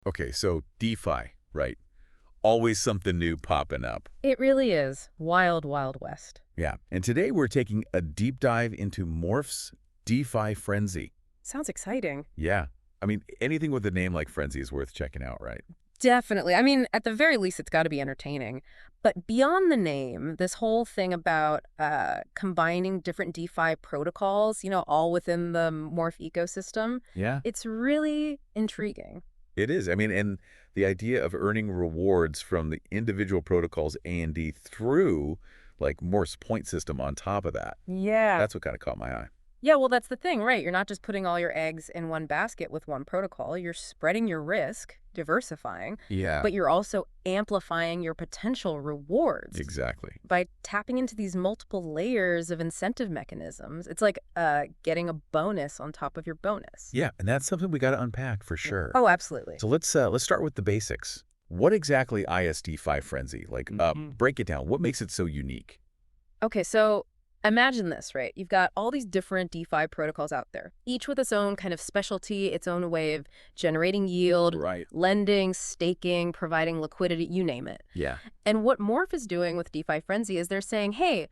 Okay, so DeFi, right? Always something new popping up. It really is. Wild, wild west. Yeah, and today we're taking a deep dive into Morph's DeFi Frenzy. Sounds exciting. Yeah, I mean, anything with a name like Frenzy is worth checking out, right? Definitely. I mean, at the very least, it's got to be entertaining. But beyond the name, this whole thing about combining different DeFi protocols, all within the Morph ecosystem, Yeah, it's really intriguing. it is. I mean, and the idea of earning rewards from the individual protocols A and D through, like, Morph's point system on top of that. Yeah. That's what kind of caught my eye. Yeah, well, that's the thing, right? You're not just putting all your eggs in one basket with one protocol. You're spreading your risk, diversifying, Yeah, but you're also amplifying your potential rewards. exactly. By tapping into these multiple layers of incentive mechanisms. It's like getting a bonus on top of your bonus. Yeah, and that's something we got to unpack for sure. Oh, absolutely. So let's start with the basics. What exactly is DeFi Frenzy? Like, break it down. What makes it so unique? Okay, so imagine this, right? You've got all these different DeFi protocols out there, each with its own kind of specialty, its own way of generating yield, Right. lending, staking, providing liquidity, you name it. Yeah. And what Morph is doing with DeFi Frenzy is they're saying, hey,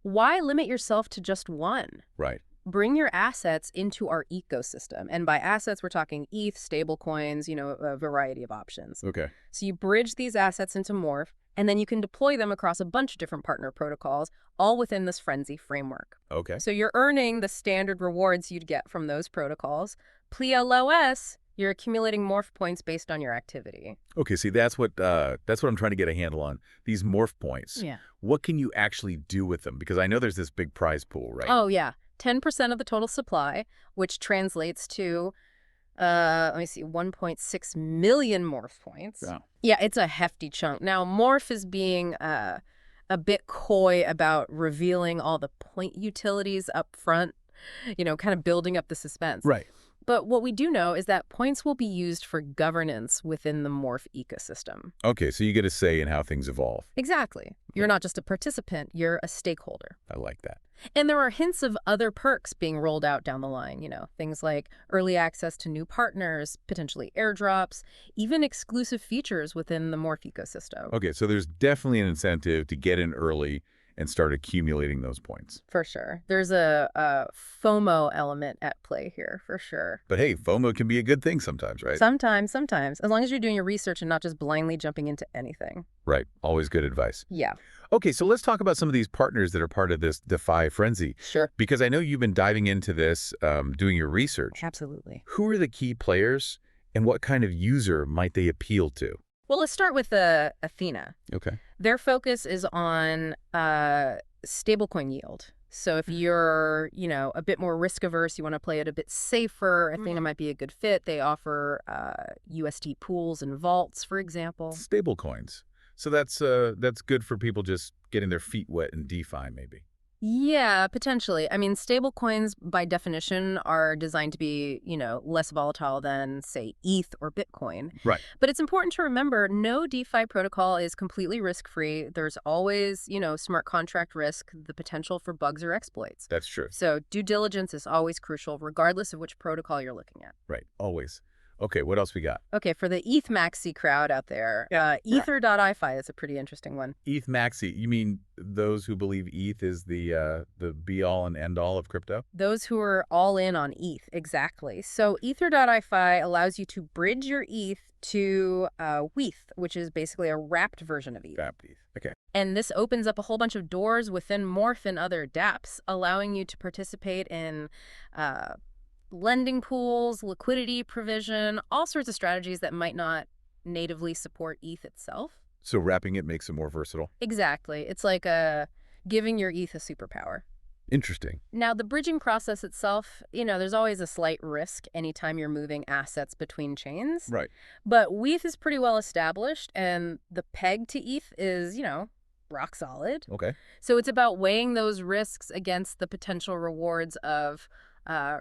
why limit yourself to just one? Right. Bring your assets into our ecosystem. And by assets, we're talking ETH, stablecoins, a variety of options. Okay. So you bridge these assets into Morph, and then you can deploy them across a bunch of different partner protocols, all within this Frenzy framework. Okay. So you're earning the standard rewards you'd get from those protocols. PLOS, you're accumulating Morph points based on your activity. Okay. See, that's what I'm trying to get a handle on. These Morph points. Yeah. What can you actually do with them? Because I know there's this big prize pool, right? Oh, yeah. 10% of the total supply, which translates to, let me see, 1.6 million Morph points. Wow. Yeah, it's a hefty chunk. Now, Morph is being a bit coy about revealing all the point utilities up front, kind of building up the suspense. Right. But what we do know is that points will be used for governance within the Morph ecosystem. Okay. So you get a say in how things evolve. Exactly. You're not just a participant, you're a stakeholder. I like that. And there are hints of other perks being rolled out down the line, things like early access to new partners, potentially airdrops, even exclusive features within the Morph ecosystem. Okay. So there's definitely an incentive to get in early and start accumulating those points. For sure. There's a FOMO element at play here, for sure. But hey, FOMO can be a good thing sometimes, right? Sometimes. As long as you're doing your research and not just blindly jumping into anything. Right. Always good advice. Yeah. Okay, so let's talk about some of these partners that are part of this DeFi Frenzy. Sure. Because I know you've been diving into this, doing your research. Absolutely. Who are the key players, and what kind of user might they appeal to? Well, let's start with Ethena. Okay. Their focus is on stablecoin yield. So if you're, a bit more risk averse, you want to play it a bit safer, Ethena might be a good fit. They offer USD pools and vaults, for example. Stable coins. So that's good for people just getting their feet wet in DeFi, maybe. Yeah, potentially. I mean, stable coins by definition are designed to be, less volatile than, say, ETH or Bitcoin. Right. But it's important to remember no DeFi protocol is completely risk-free. There's always, smart contract risk, the potential for bugs or exploits. That's true. So due diligence is always crucial, regardless of which protocol you're looking at. Right. Always. Okay, what else we got? Okay, for the ETH maxi crowd out there, ether.fi is a pretty interesting one. ETH maxi. You mean those who believe ETH is the be-all and end-all of crypto? Those who are all in on ETH, exactly. So ether.fi allows you to bridge your ETH to WETH, which is basically a wrapped version of ETH. Wrapped ETH. Okay. And this opens up a whole bunch of doors within Morph and other dApps, allowing you to participate in lending pools, liquidity provision, all sorts of strategies that might not natively support ETH itself. So wrapping it makes it more versatile? Exactly. It's like giving your ETH a superpower. Interesting. Now, the bridging process itself, there's always a slight risk anytime you're moving assets between chains. Right. But WETH is pretty well established, and the peg to ETH is, rock solid. Okay. So it's about weighing those risks against the potential rewards of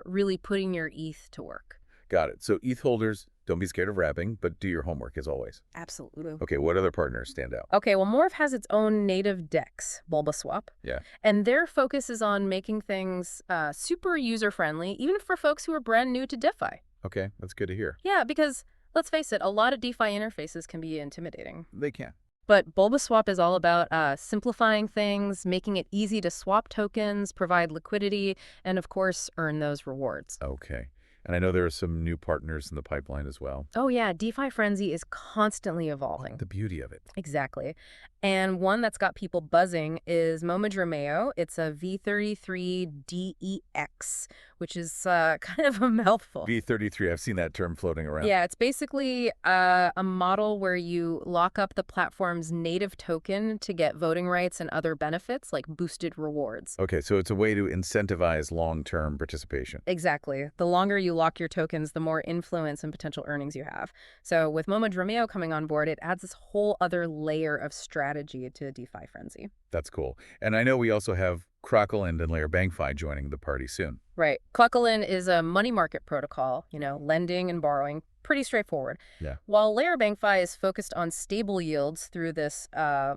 really putting your ETH to work. Got it. So ETH holders, don't be scared of wrapping, but do your homework as always. Absolutely. Okay, what other partners stand out? Okay, well, Morph has its own native DEX, Bulba Swap. Yeah. And their focus is on making things super user-friendly, even for folks who are brand new to DeFi. Okay, that's good to hear. Yeah, because Let's face it, a lot of DeFi interfaces can be intimidating. They can. But BulbaSwap is all about simplifying things, making it easy to swap tokens, provide liquidity, and of course, earn those rewards. Okay. And I know there are some new partners in the pipeline as well. Oh yeah, DeFi Frenzy is constantly evolving. The beauty of it. Exactly. And one that's got people buzzing is 𝗙𝗡𝗡. It's a V33DEX, which is kind of a mouthful. V33, I've seen that term floating around. Yeah, it's basically a model where you lock up the platform's native token to get voting rights and other benefits like boosted rewards. Okay, so it's a way to incentivize long-term participation. Exactly. The longer you lock your tokens, the more influence and potential earnings you have. So with 𝗙𝗡𝗡 coming on board, it adds this whole other layer of strategy to DeFi Frenzy. That's cool. And I know we also have 𝗙𝗥𝗘𝗙 and 𝗙𝗥𝗡𝗙 joining the party soon. Right. 𝗙𝗥𝗘𝗙 is a money market protocol, lending and borrowing. Pretty straightforward. Yeah. While 𝗙𝗥𝗡𝗙 is focused on stable yields through this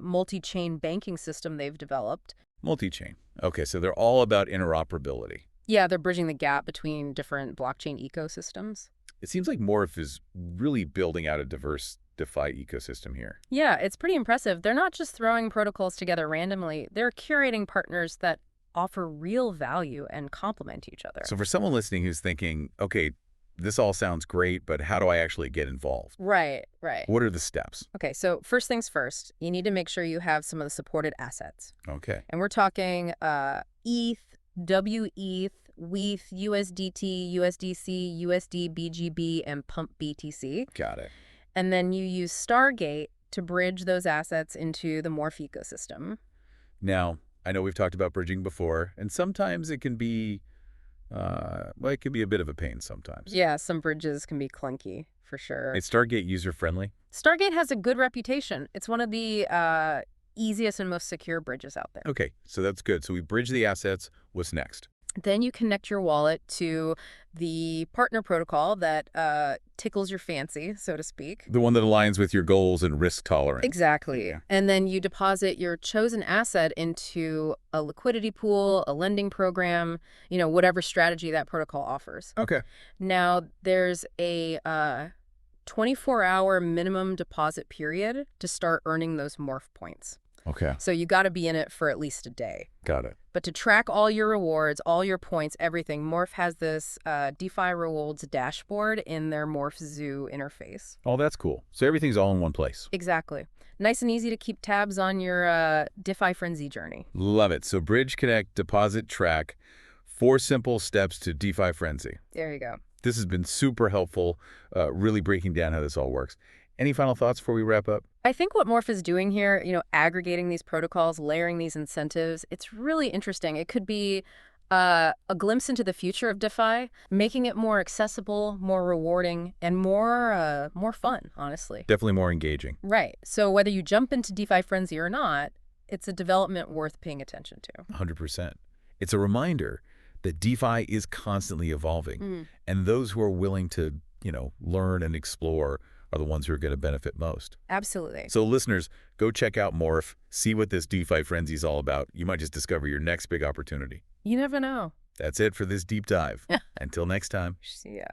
multi-chain banking system they've developed. Multi-chain. Okay, so they're all about interoperability. Yeah, they're bridging the gap between different blockchain ecosystems. It seems like Morph is really building out a diverse DeFi ecosystem here. Yeah, it's pretty impressive. They're not just throwing protocols together randomly. They're curating partners that offer real value and complement each other. So for someone listening who's thinking, okay, this all sounds great, but how do I actually get involved? Right. What are the steps? Okay, so first things first, you need to make sure you have some of the supported assets. Okay. And we're talking ETH, WETH, WETH, USDT, USDC, USD, BGB, and pumpBTC. Got it. And then you use Stargate to bridge those assets into the Morph ecosystem. Now, I know we've talked about bridging before, and sometimes it can be, it can be a bit of a pain sometimes. Yeah, some bridges can be clunky, for sure. Is Stargate user-friendly? Stargate has a good reputation. It's one of the easiest and most secure bridges out there. Okay, so that's good. So we bridge the assets. What's next? Then you connect your wallet to the partner protocol that tickles your fancy, so to speak. The one that aligns with your goals and risk tolerance. Exactly. Yeah. And then you deposit your chosen asset into a liquidity pool, a lending program, whatever strategy that protocol offers. Okay. Now, there's a 24-hour minimum deposit period to start earning those Morph points. Okay. So you got to be in it for at least a day. Got it. But to track all your rewards, all your points, everything, Morph has this DeFi rewards dashboard in their Morph Zoo interface. Oh, that's cool. So everything's all in one place. Exactly. Nice and easy to keep tabs on your DeFi Frenzy journey. Love it. So bridge, connect, deposit, track. 4 simple steps to DeFi Frenzy. There you go. This has been super helpful, really breaking down how this all works. Any final thoughts before we wrap up? I think what Morph is doing here, aggregating these protocols, layering these incentives, it's really interesting. It could be a glimpse into the future of DeFi, making it more accessible, more rewarding, and more fun, honestly. Definitely more engaging. Right. So whether you jump into DeFi Frenzy or not, it's a development worth paying attention to. 100%. It's a reminder that DeFi is constantly evolving, and those who are willing to, learn and explore are the ones who are going to benefit most. Absolutely. So listeners, go check out Morph, see what this DeFi Frenzy is all about. You might just discover your next big opportunity. You never know. That's it for this deep dive. Until next time. See ya.